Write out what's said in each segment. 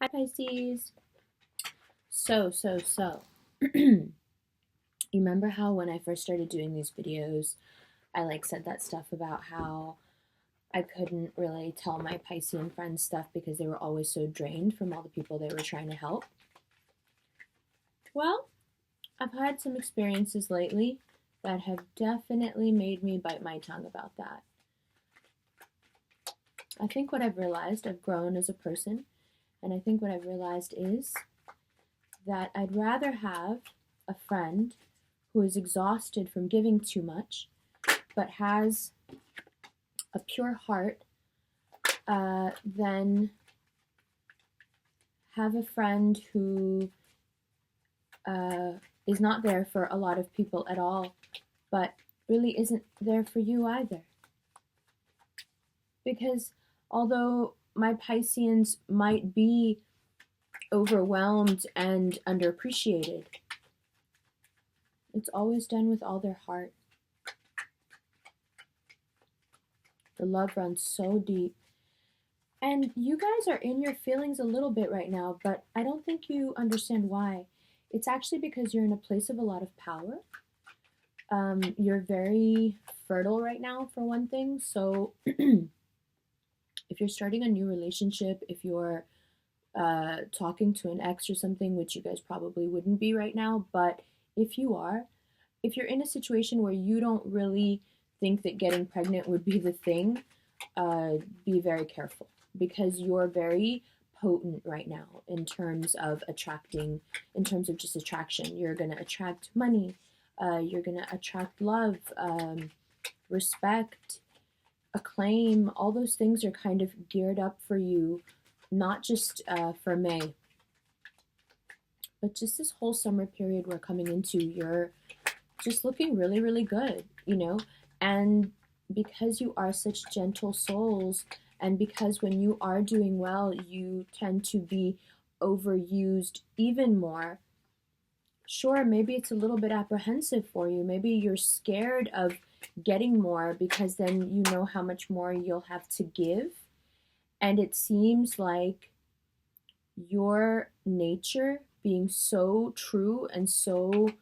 Hi Pisces. You remember how when I first started doing these videos, I said that stuff about how I couldn't really tell my Piscean friends stuff because they were always so drained from all the people they were trying to help? Well, I've had some experiences lately that have definitely made me bite my tongue about that. I think what I've realized, I've grown as a person, and I think what I've realized is that I'd rather have a friend who is exhausted from giving too much, but has a pure heart, than have a friend who is not there for a lot of people at all, but really isn't there for you either. Because although my Pisceans might be overwhelmed and underappreciated, it's always done with all their heart. The love runs so deep. And you guys are in your feelings a little bit right now, but I don't think you understand why. It's actually because you're in a place of a lot of power. You're very fertile right now, for one thing. So if you're starting a new relationship, if you're talking to an ex or something, which you guys probably wouldn't be right now, but if you are, if you're in a situation where you don't really think that getting pregnant would be the thing, be very careful because you're very potent right now in terms of attracting, in terms of just attraction. You're going to attract money, you're going to attract love, respect, acclaim. All those things are kind of geared up for you, not just for May, but just this whole summer period we're coming into. You're just looking really, really good, and because you are such gentle souls, and because when you are doing well, you tend to be overused even more. Sure, maybe it's a little bit apprehensive for you. Maybe you're scared of getting more because then you know how much more you'll have to give. And it seems like your nature being so true and so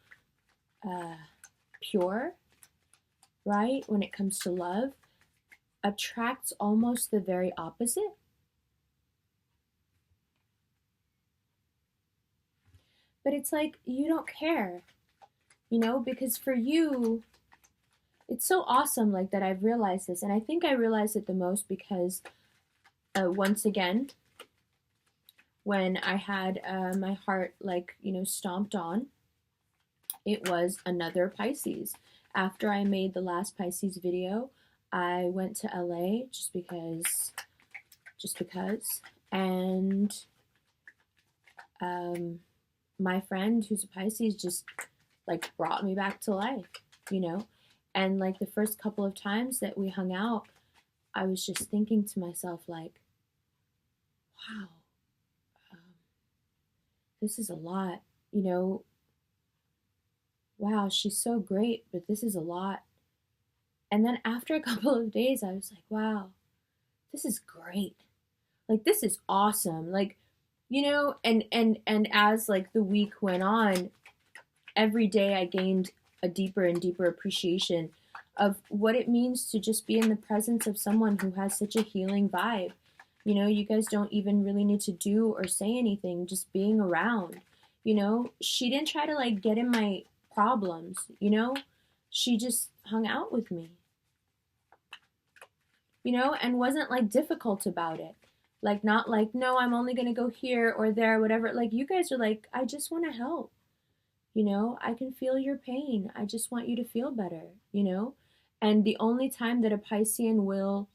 pure, right, when it comes to love, attracts almost the very opposite. But it's like you don't care, because for you, it's so awesome that I've realized this. And I think I realized it the most because once again, when I had my heart stomped on, it was another Pisces. After I made the last Pisces video, I went to LA just because, and my friend who's a Pisces just brought me back to life, and the first couple of times that we hung out, I was just thinking to myself wow, this is a lot, wow, she's so great, but this is a lot. And then after a couple of days, I was like, wow, this is great. This is awesome. And as the week went on, every day I gained a deeper and deeper appreciation of what it means to just be in the presence of someone who has such a healing vibe. You guys don't even really need to do or say anything, just being around. She didn't try to get in my problems, she just hung out with me, and wasn't difficult about it. Not no, I'm only gonna go here or there, whatever. You guys are I just want to help. I can feel your pain. I just want you to feel better, And the only time that a Piscean will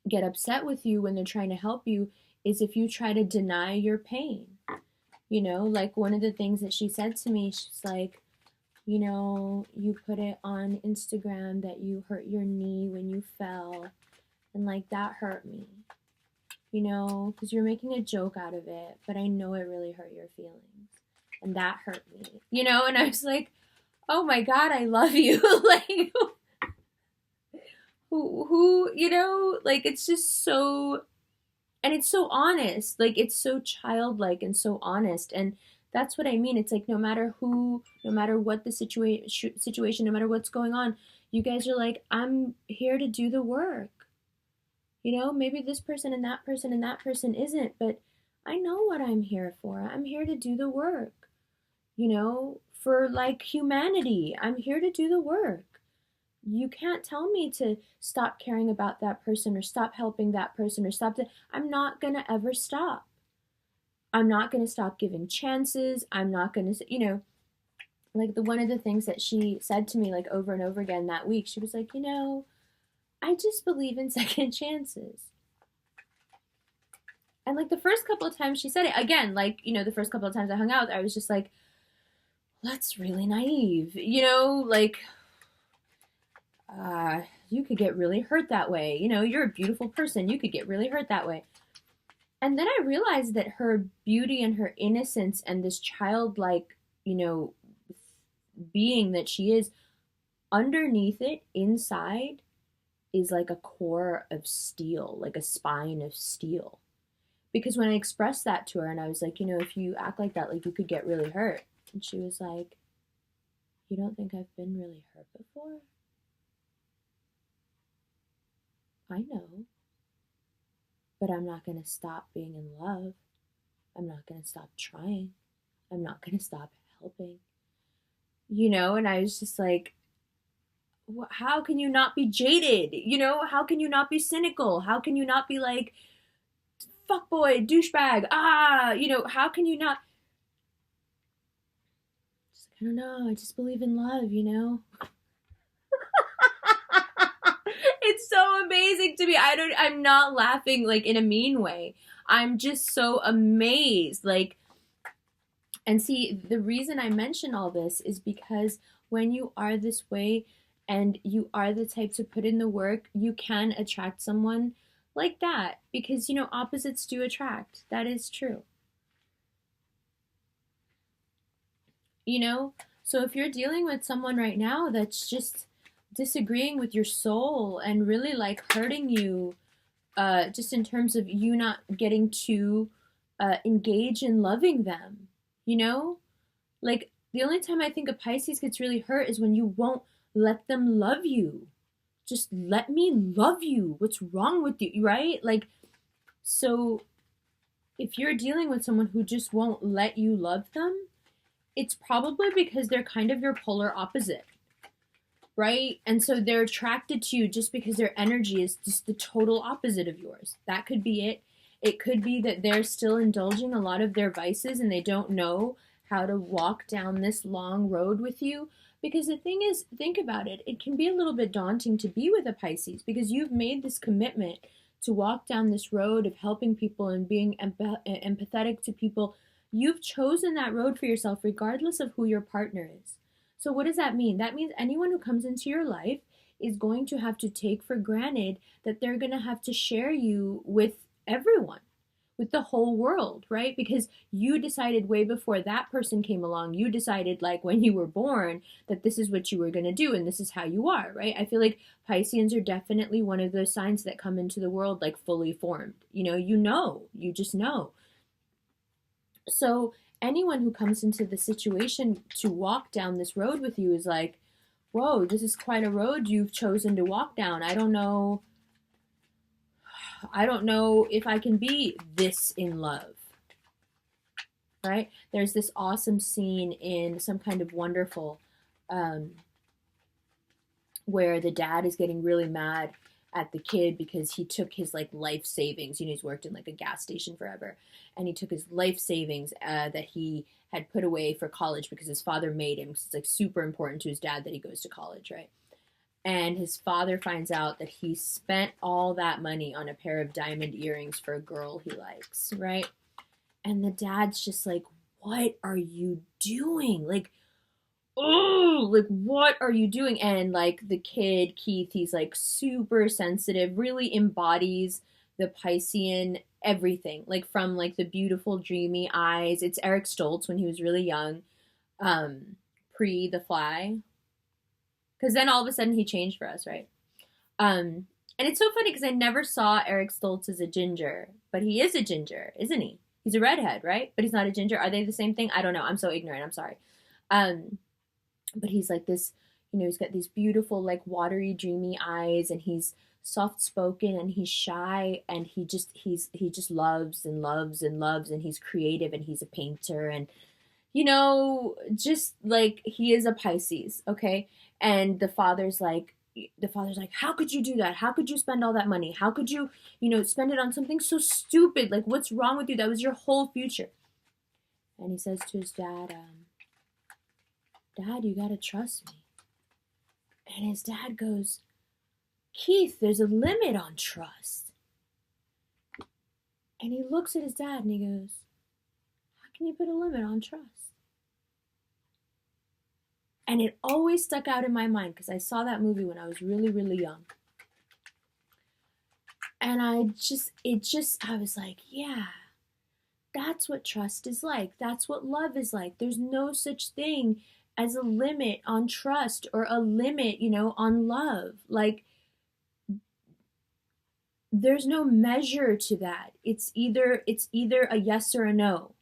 get upset with you when they're trying to help you is if you try to deny your pain. One of the things that she said to me, she's like, you put it on Instagram that you hurt your knee when you fell, and that hurt me, because you're making a joke out of it, but I know it really hurt your feelings, and that hurt me, and I was like, oh my God, I love you. Who, it's just so And it's so honest. Like, it's so childlike and so honest. And that's what I mean. It's like, no matter who, no matter what the situation, no matter what's going on, you guys are like, I'm here to do the work. You know, maybe this person and that person and that person isn't, but I know what I'm here for. I'm here to do the work. You know, for like humanity, I'm here to do the work. You can't tell me to stop caring about that person or stop helping that person or I'm not going to ever stop. I'm not going to stop giving chances. I'm not going to, you know, like one of the things that she said to me like over and over again that week, she was like, you know, I just believe in second chances. And like the first couple of times she said it, again, like, you know, the first couple of times I hung out, I was just like, that's really naive. You know, like, you could get really hurt that way. You know, you're a beautiful person. You could get really hurt that way. And then I realized that her beauty and her innocence and this childlike, you know, being that she is, underneath it, inside, is like a core of steel, like a spine of steel. Because when I expressed that to her and I was like, you know, if you act like that, like you could get really hurt. And she was like, you don't think I've been really hurt before? I know. But I'm not going to stop being in love. I'm not going to stop trying. I'm not going to stop helping. You know, and I was just like, how can you not be jaded? You know, how can you not be cynical? How can you not be like, fuckboy, douchebag, you know, how can you not? Just like, I don't know, I just believe in love, you know? It's so amazing to me. I'm not laughing like in a mean way. I'm just so amazed. Like, and see, the reason I mention all this is because when you are this way and you are the type to put in the work, you can attract someone like that because, you know, opposites do attract. That is true. You know? So if you're dealing with someone right now that's just disagreeing with your soul and really like hurting you, just in terms of you not getting to engage in loving them, you know? Like, the only time I think a Pisces gets really hurt is when you won't let them love you. Just let me love you. What's wrong with you, right? Like, so if you're dealing with someone who just won't let you love them, it's probably because they're kind of your polar opposite, right? And so they're attracted to you just because their energy is just the total opposite of yours. That could be it. It could be that they're still indulging a lot of their vices and they don't know how to walk down this long road with you. Because the thing is, think about it, it can be a little bit daunting to be with a Pisces because you've made this commitment to walk down this road of helping people and being empathetic to people. You've chosen that road for yourself regardless of who your partner is. So what does that mean? That means anyone who comes into your life is going to have to take for granted that they're going to have to share you with everyone, with the whole world, right? Because you decided way before that person came along, you decided like when you were born that this is what you were going to do and this is how you are, right? I feel like Pisceans are definitely one of those signs that come into the world like fully formed. You just know. So anyone who comes into the situation to walk down this road with you is like, whoa, this is quite a road you've chosen to walk down. I don't know if I can be this in love, right? There's this awesome scene in Some Kind of Wonderful where the dad is getting really mad at the kid because he took his like life savings. He's worked in like a gas station forever, and he took his life savings that he had put away for college because his father made him. It's like super important to his dad that he goes to college, right? And his father finds out that he spent all that money on a pair of diamond earrings for a girl he likes, right? And the dad's just like, what are you doing? Like, oh, like, what are you doing? And like the kid, Keith, he's like super sensitive, really embodies the Piscean everything, like from like the beautiful dreamy eyes. It's Eric Stoltz when he was really young, pre The Fly, because then all of a sudden he changed for us, right? And it's so funny because I never saw Eric Stoltz as a ginger, but he is a ginger, isn't he? He's a redhead, right? But he's not a ginger. Are they the same thing? I don't know. I'm so ignorant. I'm sorry. Um, but he's like this, he's got these beautiful, like watery, dreamy eyes, and he's soft spoken, and he's shy, and he just loves and loves and loves, and he's creative, and he's a painter, and just like he is a Pisces, okay? And the father's like, how could you do that? How could you spend all that money? How could you, spend it on something so stupid? Like, what's wrong with you? That was your whole future. And he says to his dad, Dad, you gotta trust me. And his dad goes, Keith, there's a limit on trust. And he looks at his dad and he goes, how can you put a limit on trust? And it always stuck out in my mind because I saw that movie when I was really, really young. And I was like, yeah, that's what trust is like. That's what love is like. There's no such thing as a limit on trust or a limit, on love. Like, there's no measure to that. It's either a yes or a no,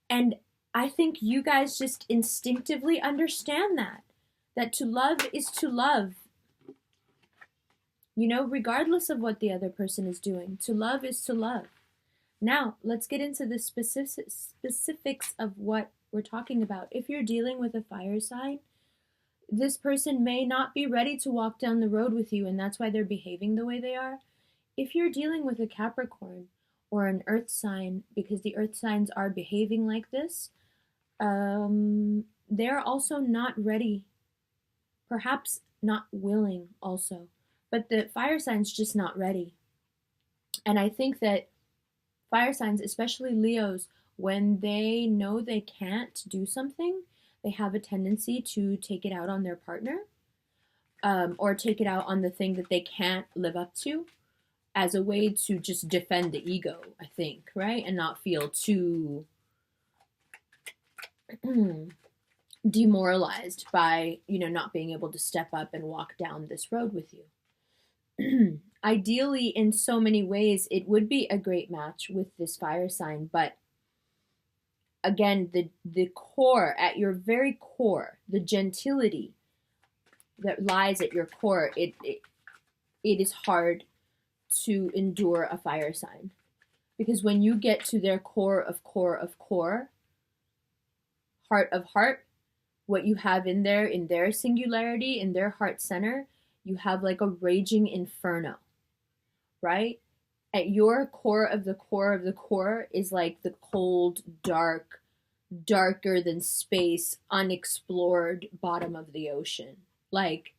And I think you guys just instinctively understand that to love is to love, regardless of what the other person is doing. To love is to love. Now, let's get into the specifics of what we're talking about. If you're dealing with a fire sign, this person may not be ready to walk down the road with you, and that's why they're behaving the way they are. If you're dealing with a Capricorn or an earth sign, because the earth signs are behaving like this, they're also not ready, perhaps not willing also, but the fire sign's just not ready. And I think that fire signs, especially Leos, when they know they can't do something, they have a tendency to take it out on their partner, or take it out on the thing that they can't live up to, as a way to just defend the ego, I think, right? And not feel too demoralized by, not being able to step up and walk down this road with you. Ideally, in so many ways, it would be a great match with this fire sign, but again, the core, at your very core, the gentility that lies at your core, it is hard to endure a fire sign. Because when you get to their core of core of core, heart of heart, what you have in their singularity, in their heart center, you have like a raging inferno, right? At your core of the core of the core is like the cold, darker than space, unexplored bottom of the ocean. Like,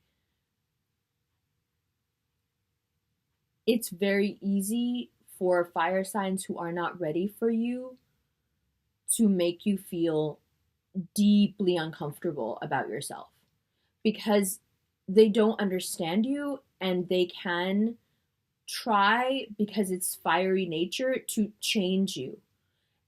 it's very easy for fire signs who are not ready for you to make you feel deeply uncomfortable about yourself, because they don't understand you, and they can try, because it's fiery nature, to change you.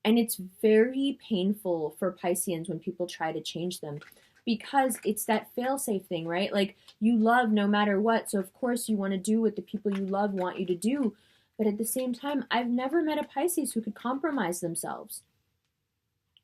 And it's very painful for Pisceans when people try to change them, because it's that fail-safe thing, right? Like, you love no matter what, so of course you want to do what the people you love want you to do. But at the same time, I've never met a Pisces who could compromise themselves.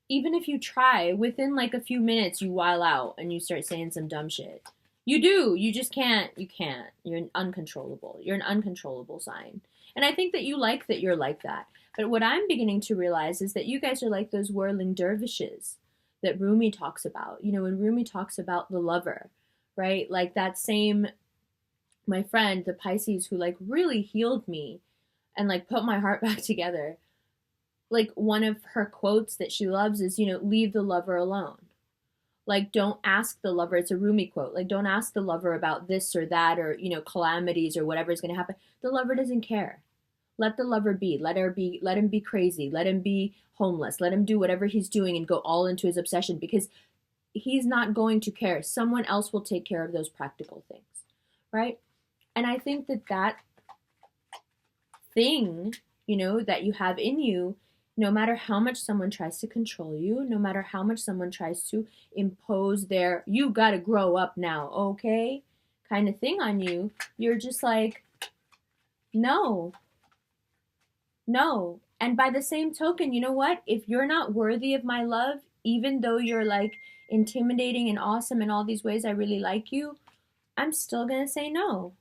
Even if you try, within like a few minutes, you while out and you start saying some dumb shit. You do. You just can't. You can't. You're uncontrollable. You're an uncontrollable sign. And I think that you like that you're like that. But what I'm beginning to realize is that you guys are like those whirling dervishes that Rumi talks about. When Rumi talks about the lover, right? Like that same, my friend, the Pisces, who like really healed me and like put my heart back together. Like, one of her quotes that she loves is, leave the lover alone. Like, don't ask the lover. It's a Rumi quote. Like, don't ask the lover about this or that, or, calamities or whatever is going to happen. The lover doesn't care. Let the lover be. Let him be crazy. Let him be homeless. Let him do whatever he's doing and go all into his obsession, because he's not going to care. Someone else will take care of those practical things, right? And I think that thing, that you have in you, no matter how much someone tries to control you, no matter how much someone tries to impose you gotta grow up now, okay? kind of thing on you, you're just like, no, no. And by the same token, you know what? If you're not worthy of my love, even though you're like intimidating and awesome in all these ways, I really like you, I'm still going to say no.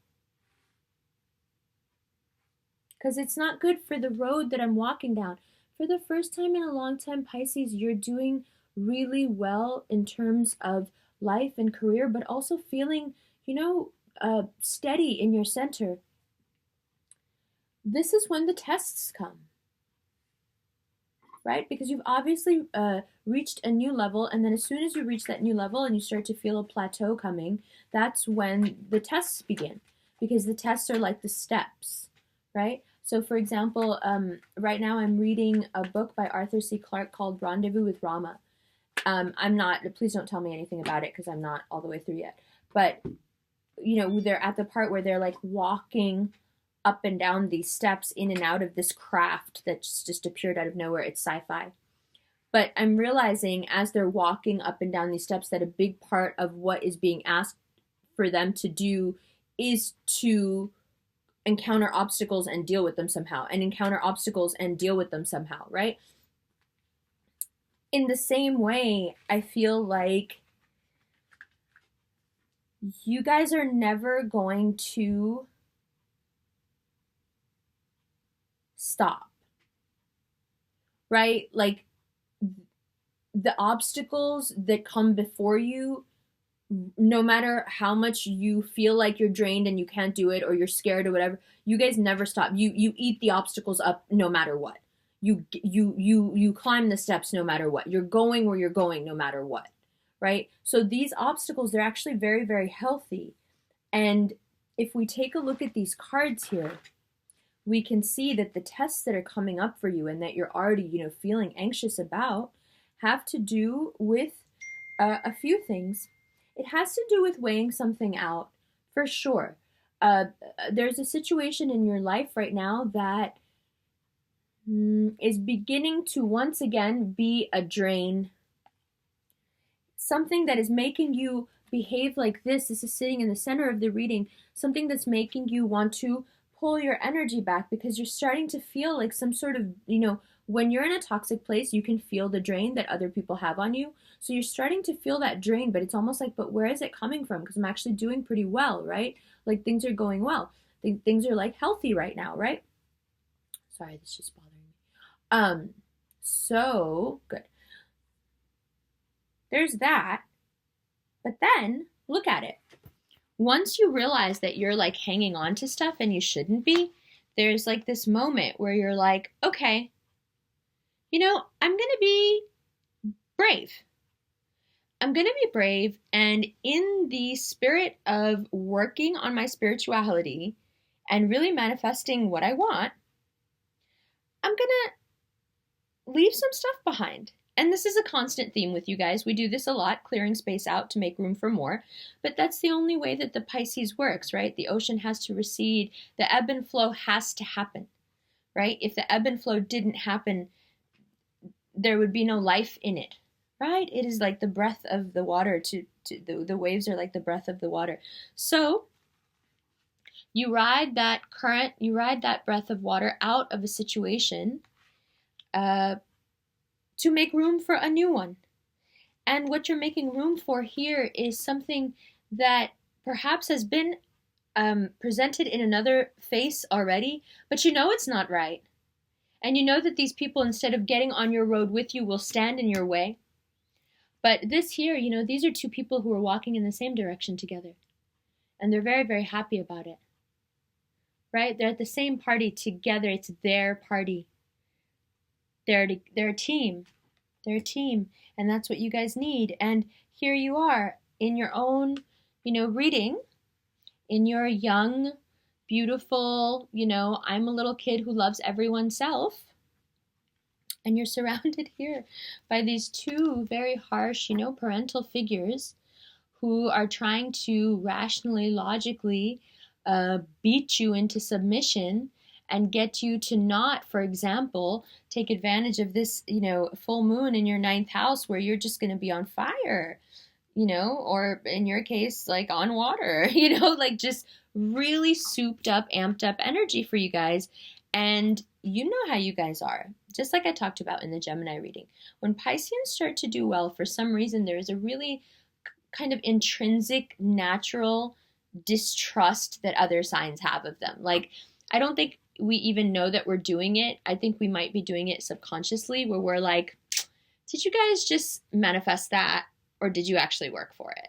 Because it's not good for the road that I'm walking down. For the first time in a long time, Pisces, you're doing really well in terms of life and career, but also feeling, steady in your center. This is when the tests come, right? Because you've obviously reached a new level, and then as soon as you reach that new level and you start to feel a plateau coming, that's when the tests begin. Because the tests are like the steps, right? So, for example, right now I'm reading a book by Arthur C. Clarke called Rendezvous with Rama. Please don't tell me anything about it because I'm not all the way through yet. But, they're at the part where they're like walking up and down these steps in and out of this craft that's just appeared out of nowhere. It's sci-fi. But I'm realizing as they're walking up and down these steps that a big part of what is being asked for them to do is to encounter obstacles and deal with them somehow, and encounter obstacles and deal with them somehow, right? In the same way, I feel like you guys are never going to stop, right? Like the obstacles that come before you, no matter how much you feel like you're drained and you can't do it or you're scared or whatever, you guys never stop. You eat the obstacles up no matter what. You climb the steps no matter what. You're going where you're going no matter what, right? So these obstacles, they're actually very, very healthy. And if we take a look at these cards here, we can see that the tests that are coming up for you and that you're already, feeling anxious about have to do with a few things. It has to do with weighing something out, for sure. There's a situation in your life right now that is beginning to once again be a drain. Something that is making you behave like this. This is sitting in the center of the reading. Something that's making you want to pull your energy back because you're starting to feel like some sort of, when you're in a toxic place, you can feel the drain that other people have on you. So you're starting to feel that drain, but it's almost like, but where is it coming from? Because I'm actually doing pretty well, right? Like things are going well. Things are like healthy right now, right? Sorry, this is just bothering me. So good. There's that. But then look at it. Once you realize that you're like hanging on to stuff and you shouldn't be, there's like this moment where you're like, okay, I'm going to be brave. I'm going to be brave, and in the spirit of working on my spirituality and really manifesting what I want, I'm going to leave some stuff behind. And this is a constant theme with you guys. We do this a lot, clearing space out to make room for more. But that's the only way that the Pisces works, right? The ocean has to recede. The ebb and flow has to happen, right? If the ebb and flow didn't happen, there would be no life in it, right? It is like the breath of the water. The waves are like the breath of the water. So you ride that current, you ride that breath of water out of a situation to make room for a new one. And what you're making room for here is something that perhaps has been presented in another face already, but it's not right. And that these people, instead of getting on your road with you, will stand in your way. But this here, these are two people who are walking in the same direction together. And they're very, very happy about it. Right? They're at the same party together. It's their party. They're a team. They're a team. And that's what you guys need. And here you are in your own, reading, in your young, beautiful, I'm a little kid who loves everyone self. And you're surrounded here by these two very harsh, parental figures who are trying to rationally, logically beat you into submission and get you to not, for example, take advantage of this, full moon in your ninth house where you're just going to be on fire. or in your case, like on water, like just really souped up, amped up energy for you guys. And you know how you guys are. Just like I talked about in the Gemini reading. When Pisceans start to do well, for some reason, there is a really kind of intrinsic, natural distrust that other signs have of them. Like, I don't think we even know that we're doing it. I think we might be doing it subconsciously, where we're like, did you guys just manifest that? Or did you actually work for it?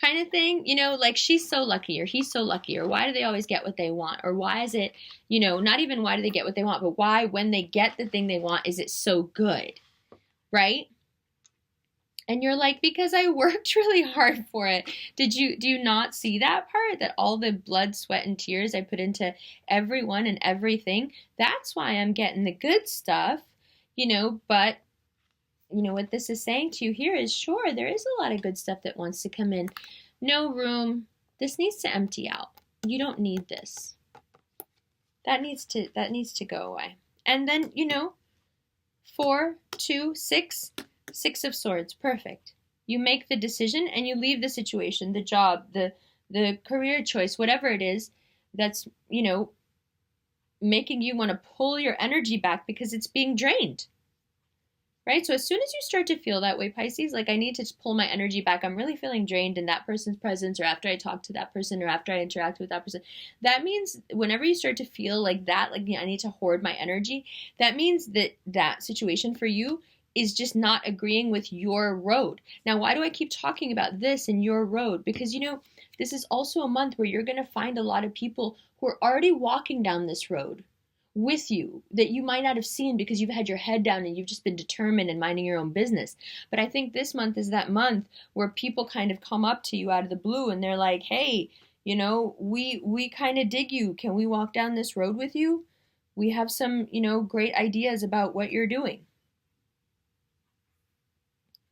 Kind of thing, like she's so lucky or he's so lucky, or why do they always get what they want? Or why is it, not even why do they get what they want, but why, when they get the thing they want, is it so good? Right? And you're like, because I worked really hard for it. Do you not see that part? That all the blood, sweat, and tears I put into everyone and everything, that's why I'm getting the good stuff, but what this is saying to you here is, sure, there is a lot of good stuff that wants to come in. No room. This needs to empty out. You don't need this. That needs to go away. And then, 4, 2, 6, 6 of Swords. Perfect. You make the decision and you leave the situation, the job, the career choice, whatever it is that's, making you want to pull your energy back because it's being drained. Right? So as soon as you start to feel that way, Pisces, like I need to pull my energy back, I'm really feeling drained in that person's presence, or after I talk to that person, or after I interact with that person, that means whenever you start to feel like that, like I need to hoard my energy, that means that situation for you is just not agreeing with your road. Now, why do I keep talking about this and your road? Because, this is also a month where you're going to find a lot of people who are already walking down this road with you that you might not have seen because you've had your head down and you've just been determined and minding your own business. But I think this month is that month where people kind of come up to you out of the blue and they're like, hey, we kind of dig you. Can we walk down this road with you? We have some, great ideas about what you're doing.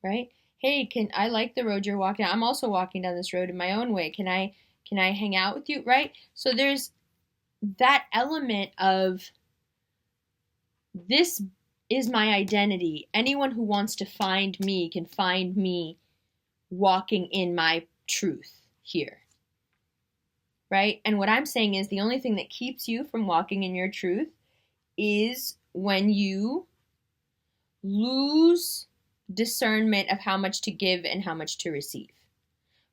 Right? Hey, I like the road you're walking down. I'm also walking down this road in my own way. Can I hang out with you? Right? So there's that element of, this is my identity. Anyone who wants to find me can find me walking in my truth here. Right? And what I'm saying is, the only thing that keeps you from walking in your truth is when you lose discernment of how much to give and how much to receive.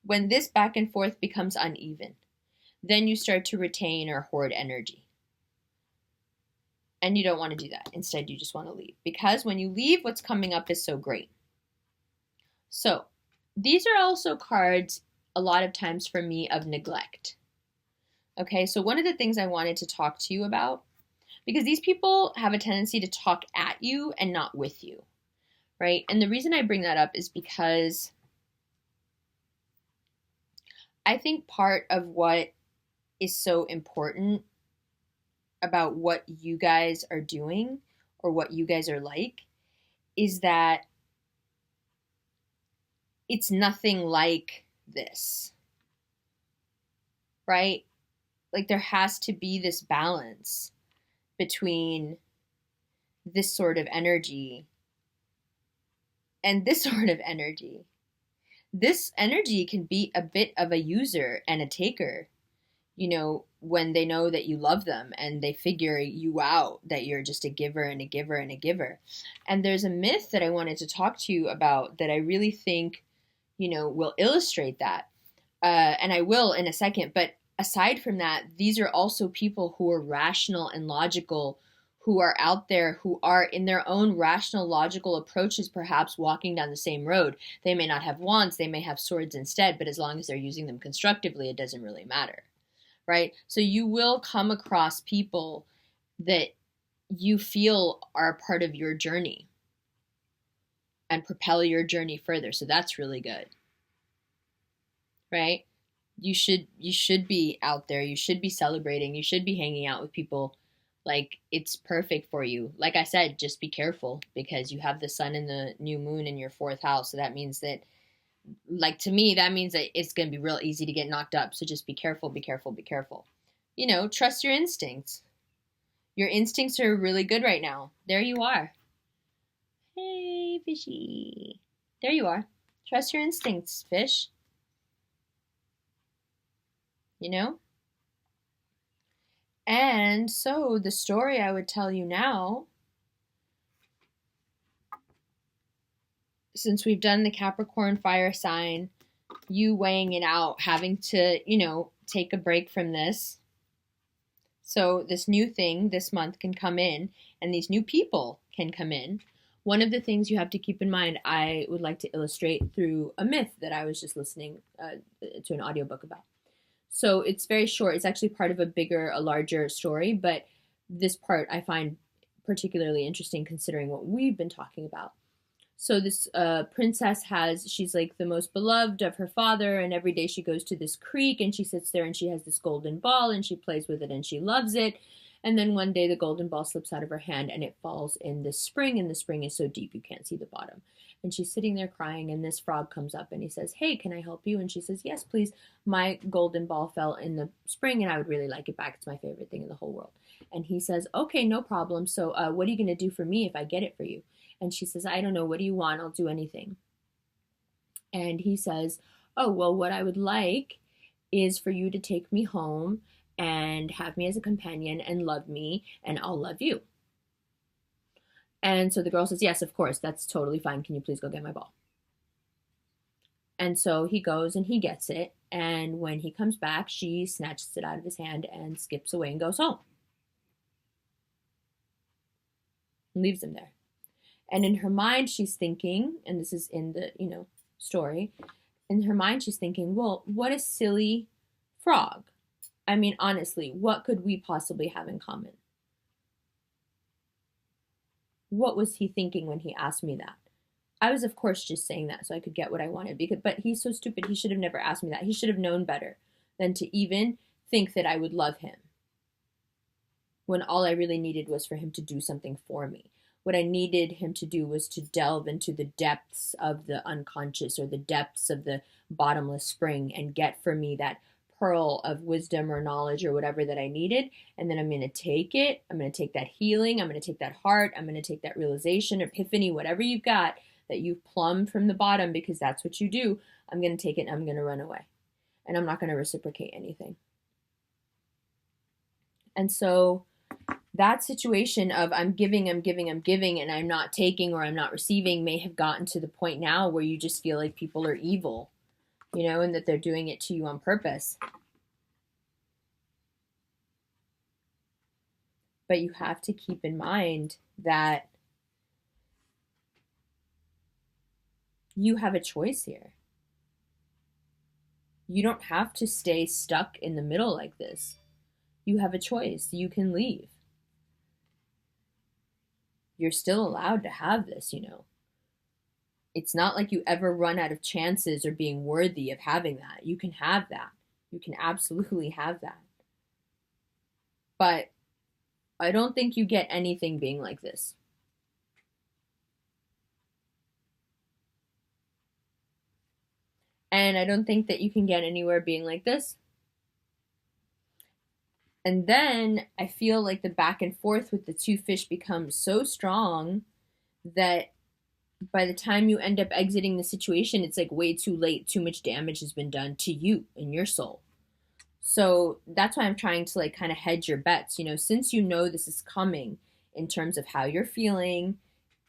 When this back and forth becomes uneven, then you start to retain or hoard energy. And you don't want to do that. Instead, you just want to leave. Because when you leave, what's coming up is so great. So, these are also cards, a lot of times for me, of neglect. Okay, so one of the things I wanted to talk to you about, because these people have a tendency to talk at you and not with you, right? And the reason I bring that up is because I think part of what is so important about what you guys are doing or what you guys are like is that it's nothing like this, right? Like there has to be this balance between this sort of energy and this sort of energy. This energy can be a bit of a user and a taker, when they know that you love them and they figure you out, that you're just a giver and a giver and a giver. And there's a myth that I wanted to talk to you about that I really think, will illustrate that. And I will in a second. But aside from that, these are also people who are rational and logical, who are out there, who are in their own rational, logical approaches, perhaps walking down the same road. They may not have wands, they may have swords instead, but as long as they're using them constructively, it doesn't really matter. Right? So you will come across people that you feel are a part of your journey and propel your journey further. So that's really good. Right? You should be out there. You should be celebrating. You should be hanging out with people. Like, it's perfect for you. Like I said, just be careful because you have the sun and the new moon in your 4th house. So that means that, like, to me, that means that it's going to be real easy to get knocked up. So just be careful, be careful, be careful. Trust your instincts. Your instincts are really good right now. There you are. Hey, fishy. There you are. Trust your instincts, fish. You know? And so the story I would tell you now, since we've done the Capricorn fire sign, you weighing it out, having to, take a break from this. So this new thing this month can come in, and these new people can come in. One of the things you have to keep in mind, I would like to illustrate through a myth that I was just listening to an audiobook about. So it's very short. It's actually part of a larger story, but this part I find particularly interesting considering what we've been talking about. So this princess she's like the most beloved of her father, and every day she goes to this creek and she sits there and she has this golden ball and she plays with it and she loves it. And then one day the golden ball slips out of her hand and it falls in this spring, and the spring is so deep you can't see the bottom. And she's sitting there crying, and this frog comes up and he says, "Hey, can I help you?" And she says, "Yes, please. My golden ball fell in the spring and I would really like it back. It's my favorite thing in the whole world." And he says, "Okay, no problem. So what are you going to do for me if I get it for you?" And she says, "I don't know. What do you want? I'll do anything." And he says, "Oh, well, what I would like is for you to take me home and have me as a companion and love me, and I'll love you." And so the girl says, "Yes, of course. That's totally fine. Can you please go get my ball?" And so he goes and he gets it. And when he comes back, she snatches it out of his hand and skips away and goes home. And leaves him there. And in her mind, she's thinking, and this is in the, story, in her mind, she's thinking, well, what a silly frog. I mean, honestly, what could we possibly have in common? What was he thinking when he asked me that? I was, of course, just saying that so I could get what I wanted. But he's so stupid. He should have never asked me that. He should have known better than to even think that I would love him, when all I really needed was for him to do something for me. What I needed him to do was to delve into the depths of the unconscious, or the depths of the bottomless spring, and get for me that pearl of wisdom or knowledge or whatever that I needed. And then I'm going to take it. I'm going to take that healing. I'm going to take that heart. I'm going to take that realization, epiphany, whatever you've got that you've plumbed from the bottom, because that's what you do. I'm going to take it and I'm going to run away. And I'm not going to reciprocate anything. And so that situation of I'm giving, and I'm not taking, or I'm not receiving, may have gotten to the point now where you just feel like people are evil, and that they're doing it to you on purpose. But you have to keep in mind that you have a choice here. You don't have to stay stuck in the middle like this. You have a choice. You can leave. You're still allowed to have this, It's not like you ever run out of chances or being worthy of having that. You can have that. You can absolutely have that. But I don't think you get anything being like this. And I don't think that you can get anywhere being like this. And then I feel like the back and forth with the two fish becomes so strong that by the time you end up exiting the situation, it's like way too late. Too much damage has been done to you and your soul. So that's why I'm trying to kind of hedge your bets, since this is coming in terms of how you're feeling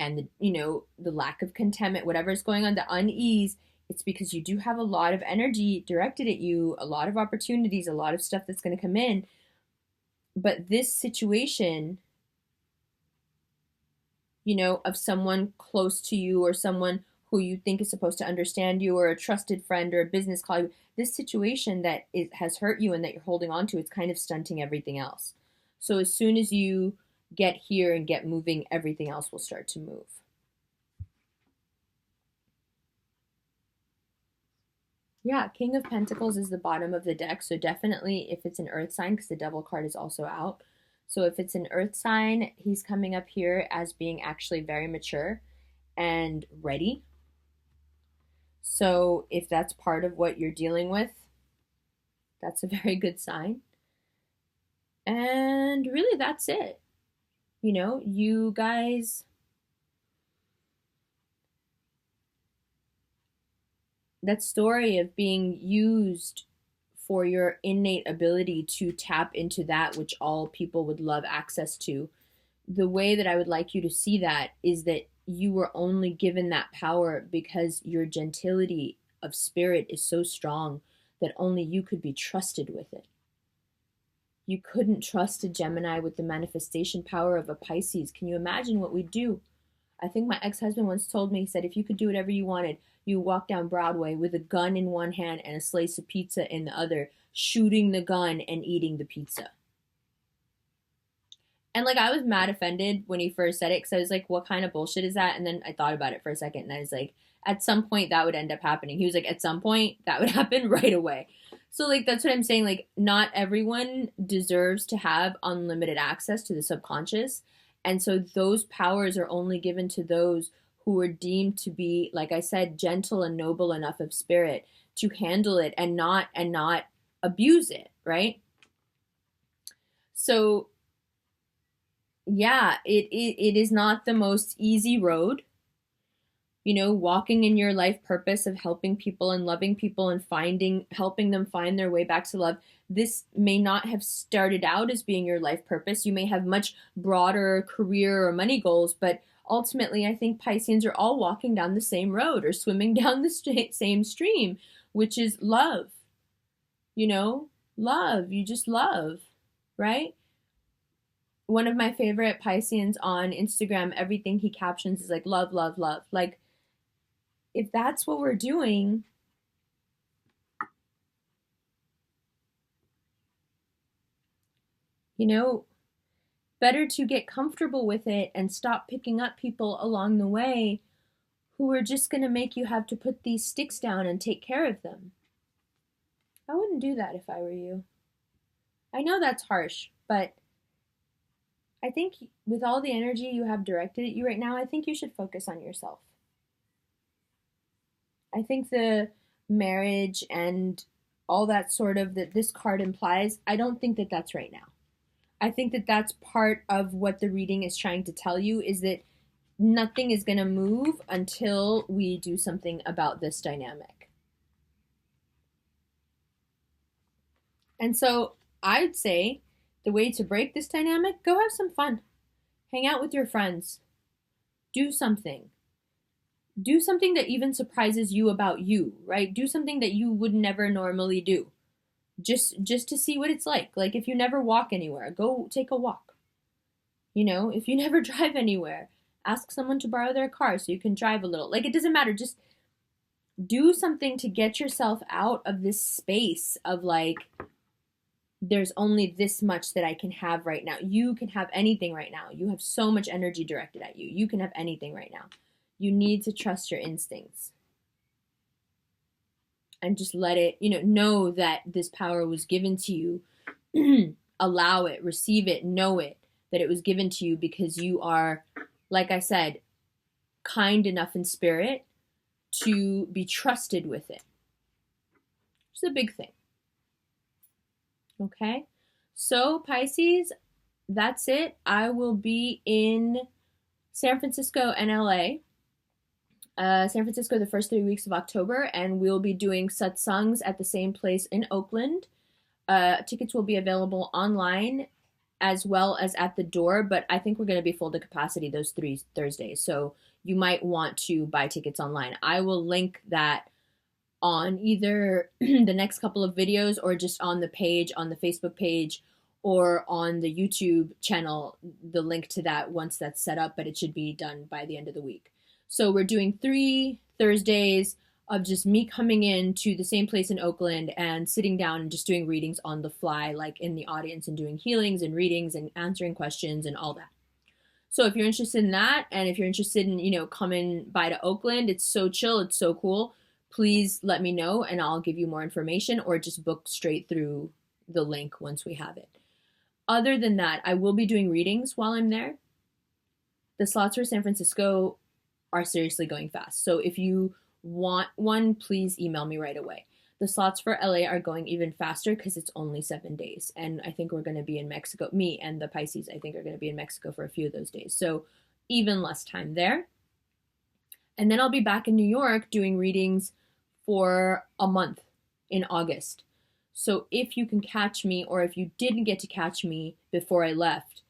and the lack of contentment, whatever is going on, the unease. It's because you do have a lot of energy directed at you, a lot of opportunities, a lot of stuff that's going to come in. But this situation, of someone close to you, or someone who you think is supposed to understand you, or a trusted friend or a business colleague, this situation that has hurt you and that you're holding on to, it's kind of stunting everything else. So as soon as you get here and get moving, everything else will start to move. Yeah, King of Pentacles is the bottom of the deck. So definitely if it's an earth sign, because the Devil card is also out. So if it's an earth sign, he's coming up here as being actually very mature and ready. So if that's part of what you're dealing with, that's a very good sign. And really, that's it. You guys that story of being used for your innate ability to tap into that which all people would love access to. The way that I would like you to see that is that you were only given that power because your gentility of spirit is so strong that only you could be trusted with it. You couldn't trust a Gemini with the manifestation power of a Pisces. Can you imagine what we'd do? I think my ex-husband once told me, he said, if you could do whatever you wanted, you walk down Broadway with a gun in one hand and a slice of pizza in the other, shooting the gun and eating the pizza. And like, I was mad offended when he first said it, because I was like, what kind of bullshit is that? And then I thought about it for a second, and I was like, at some point that would end up happening. He was like, at some point that would happen right away. So like, that's what I'm saying. Like, not everyone deserves to have unlimited access to the subconscious. And so those powers are only given to those who are deemed to be, like I said, gentle and noble enough of spirit to handle it and not abuse it, right? So yeah, it is not the most easy road. You know, walking in your life purpose of helping people and loving people and helping them find their way back to love. This may not have started out as being your life purpose. You may have much broader career or money goals, but ultimately I think Pisceans are all walking down the same road or swimming down the same stream, which is love. You know, love. You just love, right? One of my favorite Pisceans on Instagram, everything he captions is like, love, love, love. Like, if that's what we're doing, you know, better to get comfortable with it and stop picking up people along the way who are just going to make you have to put these sticks down and take care of them. I wouldn't do that if I were you. I know that's harsh, but I think with all the energy you have directed at you right now, I think you should focus on yourself. I think the marriage and all that sort of that this card implies, I don't think that that's right now. I think that that's part of what the reading is trying to tell you, is that nothing is going to move until we do something about this dynamic. And so I'd say the way to break this dynamic, go have some fun. Hang out with your friends. Do something. Do something that even surprises you about you, right? Do something that you would never normally do. Just to see what it's like. Like, if you never walk anywhere, go take a walk. You know, if you never drive anywhere, ask someone to borrow their car so you can drive a little. Like, it doesn't matter. Just do something to get yourself out of this space of like, there's only this much that I can have right now. You can have anything right now. You have so much energy directed at you. You can have anything right now. You need to trust your instincts. And just let it, know that this power was given to you. Allow it, receive it, know it, that it was given to you because you are, like I said, kind enough in spirit to be trusted with it. It's a big thing. Okay? So, Pisces, that's it. I will be in San Francisco and LA. San Francisco the first 3 weeks of October, and we'll be doing satsangs at the same place in Oakland. Tickets will be available online as well as at the door, but I think we're going to be full to capacity those 3 Thursdays, so you might want to buy tickets online. I will link that on either the next couple of videos or just on the page, on the Facebook page, or on the YouTube channel, the link to that once that's set up, but it should be done by the end of the week. So we're doing 3 Thursdays of just me coming in to the same place in Oakland and sitting down and just doing readings on the fly, like in the audience, and doing healings and readings and answering questions and all that. So if you're interested in that, and if you're interested in, coming by to Oakland, it's so chill, it's so cool, please let me know and I'll give you more information, or just book straight through the link once we have it. Other than that, I will be doing readings while I'm there. The slots for San Francisco are seriously going fast. So if you want one, please email me right away. The slots for LA are going even faster because it's only 7 days. And I think we're going to be in Mexico. Me and the Pisces, I think, are going to be in Mexico for a few of those days. So even less time there. And then I'll be back in New York doing readings for a month in August. So if you can catch me, or if you didn't get to catch me before I left,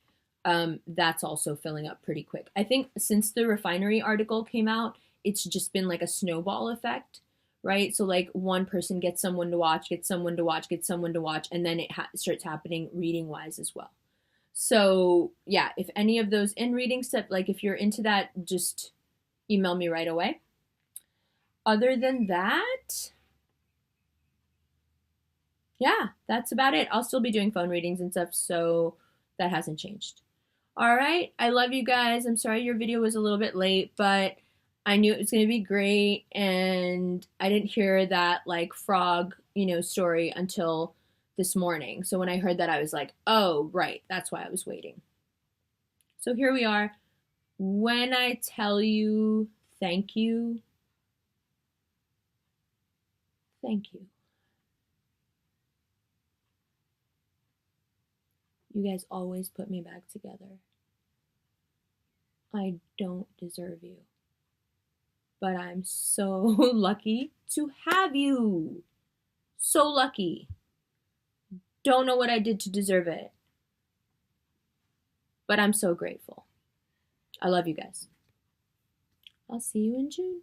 that's also filling up pretty quick. I think since the refinery article came out, it's just been like a snowball effect, right? So like one person gets someone to watch, gets someone to watch, gets someone to watch, and then it starts happening reading wise as well. So yeah, if any of those in reading stuff, like if you're into that, just email me right away. Other than that, yeah, that's about it. I'll still be doing phone readings and stuff, so that hasn't changed. All right, I love you guys. I'm sorry your video was a little bit late, but I knew it was going to be great, and I didn't hear that like frog, story until this morning. So when I heard that, I was like, oh, right, that's why I was waiting. So here we are. When I tell you thank you, thank you. You guys always put me back together. I don't deserve you, but I'm so lucky to have you. So lucky. Don't know what I did to deserve it, but I'm so grateful. I love you guys. I'll see you in June.